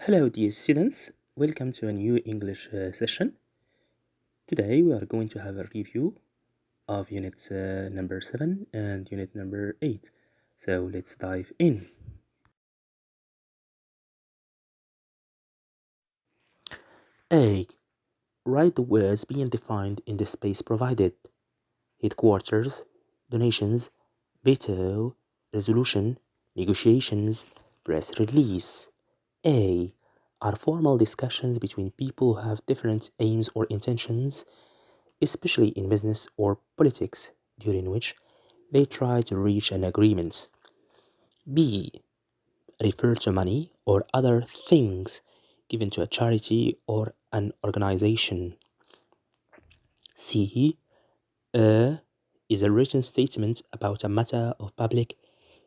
Hello, dear students. Welcome to a new English session. Today we are going to have a review of unit number 7 and unit number 8. So let's dive in. A. Write the words being defined in the space provided. Headquarters, donations, veto, resolution, negotiations, press release. A. Are formal discussions between people who have different aims or intentions, especially in business or politics, during which they try to reach an agreement. B. Refer to money or other things given to a charity or an organization. C. Is a written statement about a matter of public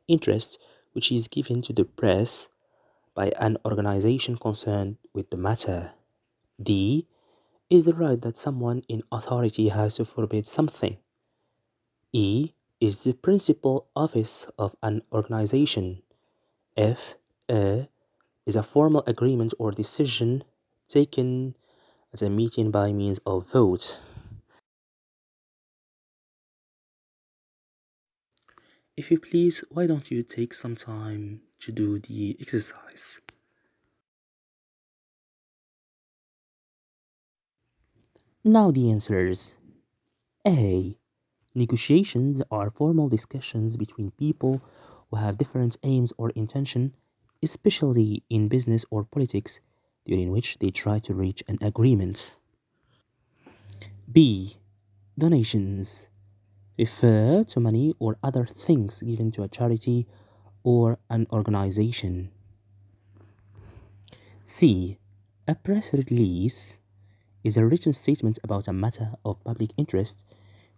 interest which is given to the press by an organization concerned with the matter. D. Is the right that someone in authority has to forbid something. E is the principal office of an organization. F is a formal agreement or decision taken at a meeting by means of vote. If you please, why don't you take some time to do the exercise? Now the answers. A. Negotiations are formal discussions between people who have different aims or intention, especially in business or politics, during which they try to reach an agreement. B. Donations refer to money or other things given to a charity or an organization. C. A press release is a written statement about a matter of public interest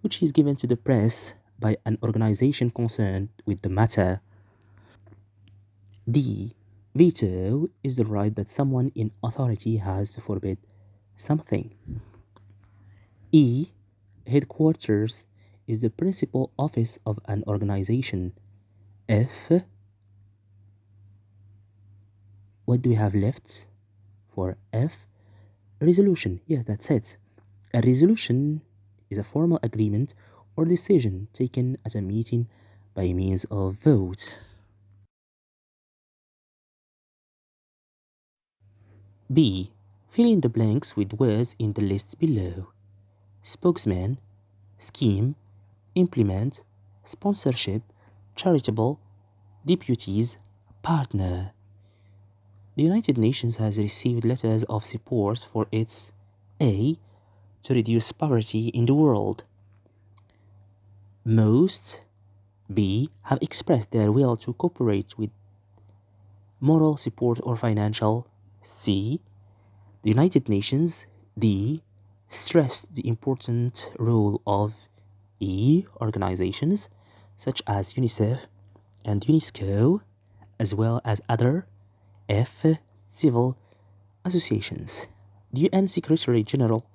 which is given to the press by an organization concerned with the matter. D. Veto is the right that someone in authority has to forbid something. E. Headquarters is the principal office of an organization. F. What do we have left for F? Resolution. Yeah, that's it. A resolution is a formal agreement or decision taken at a meeting by means of vote. B. Fill in the blanks with words in the list below. Spokesman, scheme, implement, sponsorship, charitable, deputies, partner. The United Nations has received letters of support for its A. To reduce poverty in the world. Most B. Have expressed their will to cooperate with moral support or financial. C. The United Nations. D. Stressed the important role of E. Organizations such as UNICEF and UNESCO, as well as other F. Civil associations. The UN Secretary General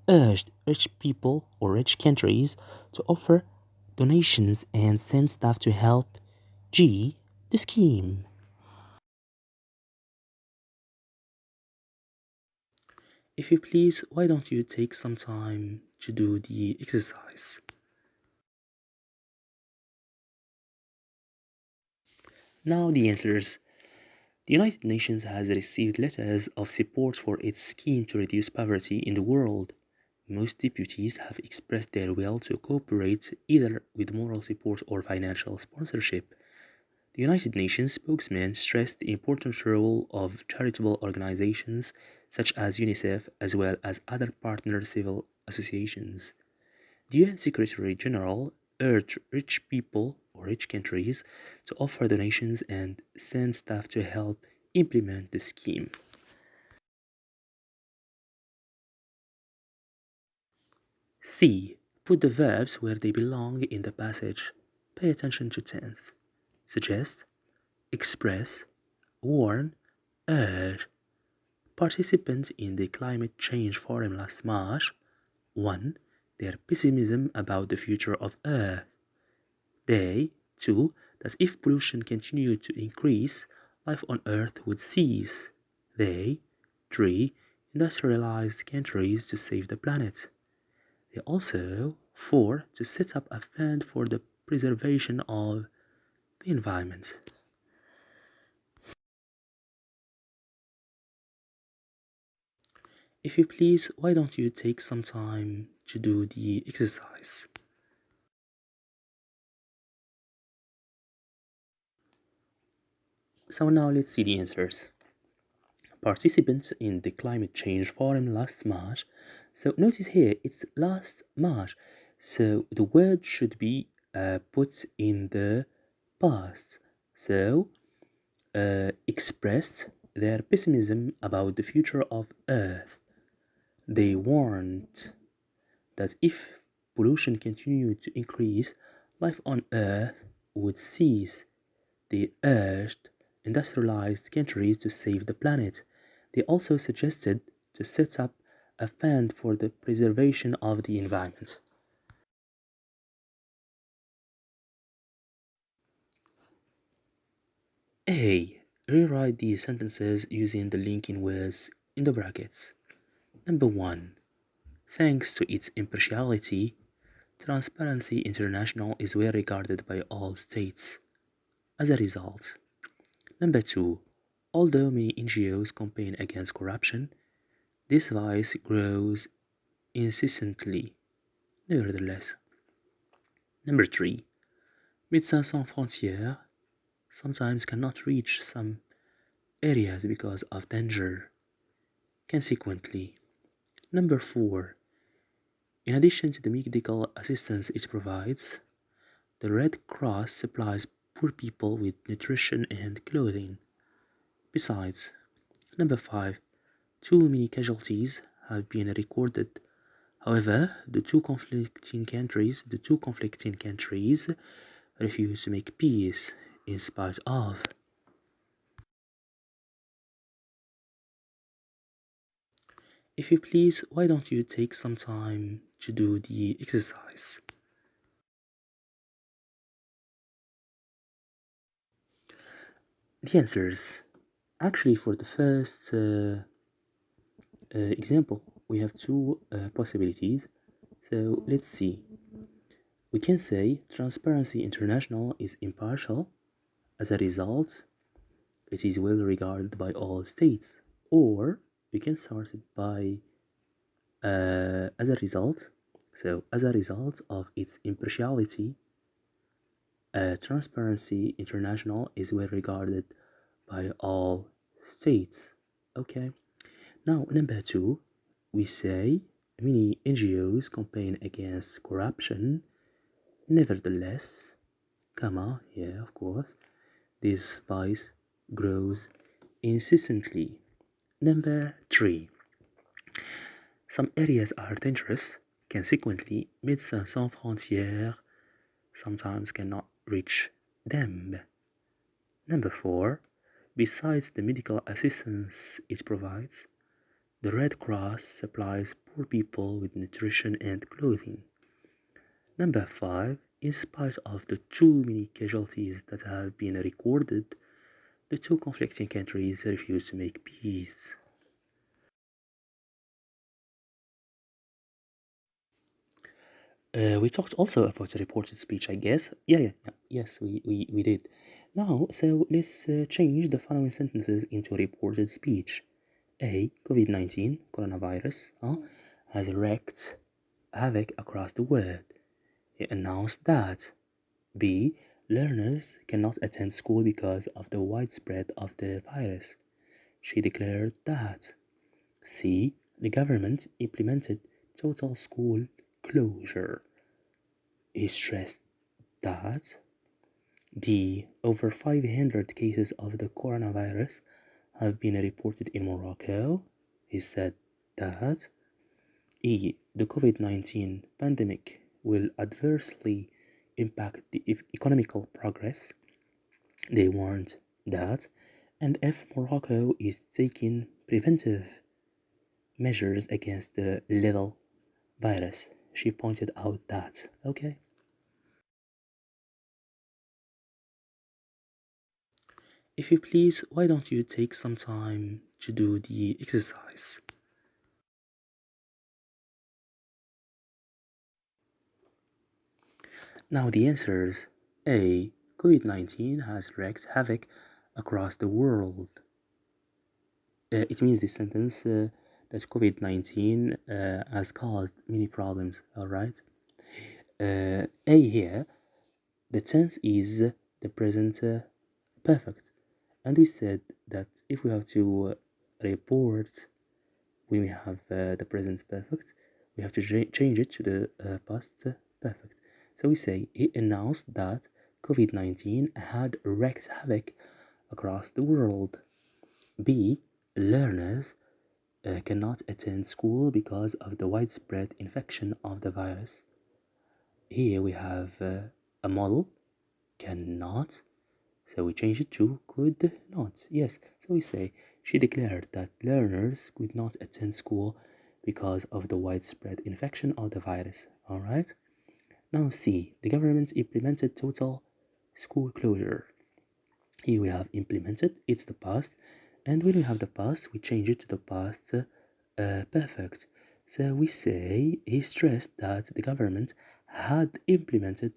urged rich people or rich countries to offer donations and send staff to help G. The scheme. If you please, why don't you take some time to do the exercise? Now the answers. The United Nations has received letters of support for its scheme to reduce poverty in the world. Most deputies have expressed their will to cooperate either with moral support or financial sponsorship. The United Nations spokesman stressed the important role of charitable organizations such as UNICEF as well as other partner civil associations. The UN Secretary General urged rich people or rich countries to offer donations and send staff to help implement the scheme. C. Put the verbs where they belong in the passage. Pay attention to tense. Suggest, express, warn, urge. Participants in the climate change forum last March 1. Their pessimism about the future of Earth. They 2. That if pollution continued to increase, life on Earth would cease. They, 3, industrialized countries to save the planet. They also, 4, to set up a fund for the preservation of the environment. If you please, why don't you take some time to do the exercise? So now let's see the answers. Participants in the climate change forum last March. So notice here it's last March. So the word should be put in the past. So expressed their pessimism about the future of Earth. They warned that if pollution continued to increase, life on Earth would cease. They urged industrialized countries to save the planet. They also suggested to set up a fund for the preservation of the environment. A. Rewrite these sentences using the linking words in the brackets. Number 1. Thanks to its impartiality, Transparency International is well regarded by all states. As a result, number 2. Although many NGOs campaign against corruption, this vice grows incessantly. Nevertheless, number 3. Médecins Sans Frontières sometimes cannot reach some areas because of danger. Consequently, number 4. In addition to the medical assistance it provides, the Red Cross supplies poor people with nutrition and clothing. Besides, number 5. Too many casualties have been recorded. However, the two conflicting countries refuse to make peace in spite of. If you please, why don't you take some time to do the exercise? The answers. Actually, for the first example, we have two possibilities. So let's see. We can say Transparency International is impartial. As a result, it is well regarded by all states. Or we can start it by as a result. So, as a result of its impartiality, Transparency International is well regarded by all states. Okay. Now, number 2, we say many NGOs campaign against corruption. Nevertheless, comma, yeah, of course, this vice grows incessantly. Number 3. Some areas are dangerous. Consequently, Médecins Sans Frontières sometimes cannot reach them. Number 4. Besides the medical assistance it provides, the Red Cross supplies poor people with nutrition and clothing. Number 5. In spite of the too many casualties that have been recorded, the two conflicting countries refuse to make peace. We talked also about the reported speech, I guess. Yes, we did. Now, so let's change the following sentences into reported speech. A. COVID-19, coronavirus, has wreaked havoc across the world. He announced that. B. Learners cannot attend school because of the widespread of the virus. She declared that. C. The government implemented total school closure. He stressed that. D. Over 500 cases of the coronavirus have been reported in Morocco. He said that. E. The COVID-19 pandemic will adversely impact the economical progress. They warned that. And F. Morocco is taking preventive measures against the lethal virus. She pointed out that. Okay. If you please, why don't you take some time to do the exercise? Now the answers. A. COVID-19 has wreaked havoc across the world. It means this sentence that COVID-19 has caused many problems, alright? A here, the tense is the present perfect. And we said that if we have to report when we have the present perfect, we have to change it to the past perfect. So we say he announced that COVID-19 had wreaked havoc across the world. B. Learners cannot attend school because of the widespread infection of the virus. Here we have a model, cannot, so we change it to could not. Yes, so we say she declared that learners could not attend school because of the widespread infection of the virus. Alright? Now C. The government implemented total school closure. Here we have implemented, it's the past, and when we have the past, we change it to the past perfect. So we say he stressed that the government had implemented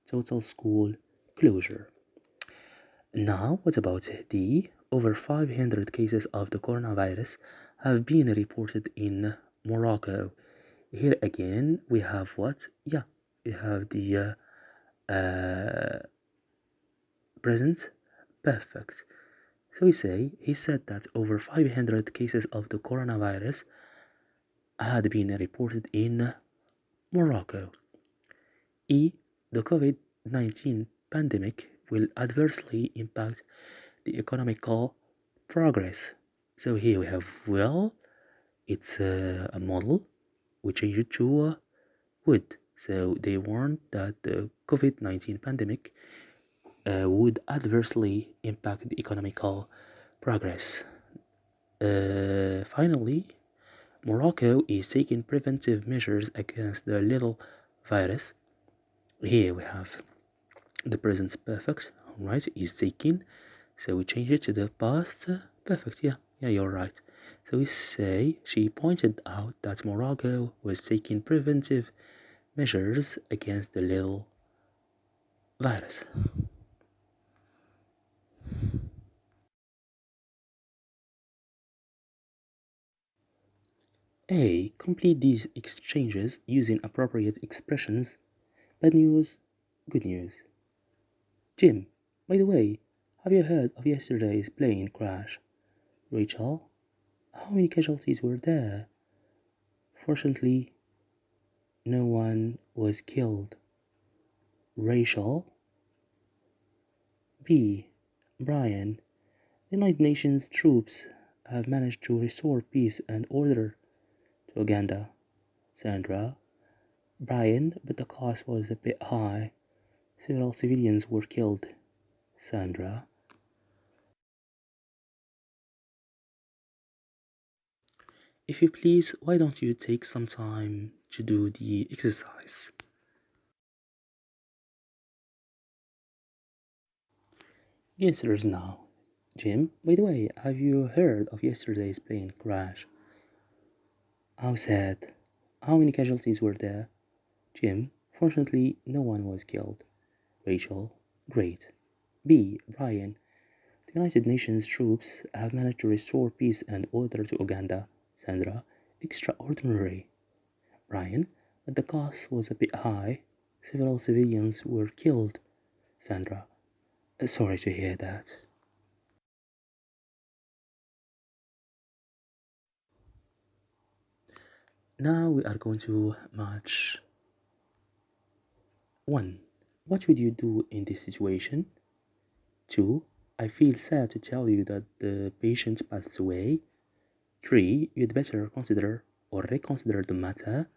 total school closure. Now, what about D? Over 500 cases of the coronavirus have been reported in Morocco. Here again, we have what? Yeah, we have the present perfect. So we say he said that over 500 cases of the coronavirus had been reported in Morocco. E. The COVID-19 pandemic will adversely impact the economical progress. So here we have, well, it's a model. We change it to would. So they warned that the COVID-19 pandemic would adversely impact the economical progress. Finally, Morocco is taking preventive measures against the little virus. Here we have the present perfect, alright, is taking. So we change it to the past perfect. Yeah, you're right. So we say she pointed out that Morocco was taking preventive measures against the little virus. A. Complete these exchanges using appropriate expressions. Bad news, good news. Jim, by the way, have you heard of yesterday's plane crash? Rachel, how many casualties were there? Fortunately, no one was killed. Rachel. B. Brian, the United Nations troops have managed to restore peace and order to Uganda. Sandra. Brian, but the cost was a bit high. Several civilians were killed. Sandra. If you please, why don't you take some time to do the exercise? The answer is now. Jim, by the way, have you heard of yesterday's plane crash? How sad. How many casualties were there? Jim, fortunately, no one was killed. Rachel, great. B. Brian, the United Nations troops have managed to restore peace and order to Uganda. Sandra, extraordinary. Brian, but the cost was a bit high. Several civilians were killed. Sandra, sorry to hear that. Now we are going to match 1. What would you do in this situation? 2. I feel sad to tell you that the patient passed away. 3. You'd better consider or reconsider the matter.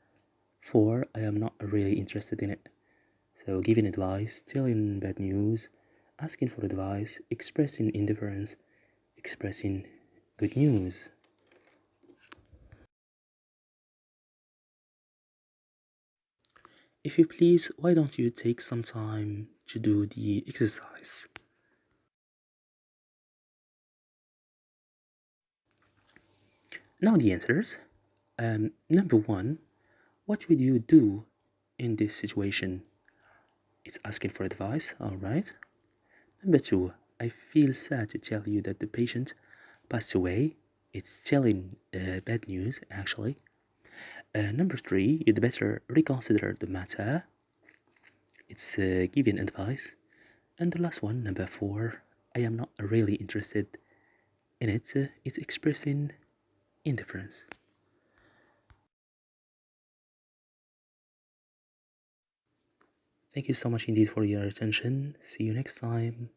4. I am not really interested in it. So giving advice, telling bad news, asking for advice, expressing indifference, expressing good news. If you please, why don't you take some time to do the exercise? Now the answers. Number one, what would you do in this situation? It's asking for advice, alright. Number two, I feel sad to tell you that the patient passed away. It's telling bad news, actually. Number three, you'd better reconsider the matter. It's giving advice. And the last one, number four, I am not really interested in it. It's expressing indifference. Thank you so much indeed for your attention. See you next time.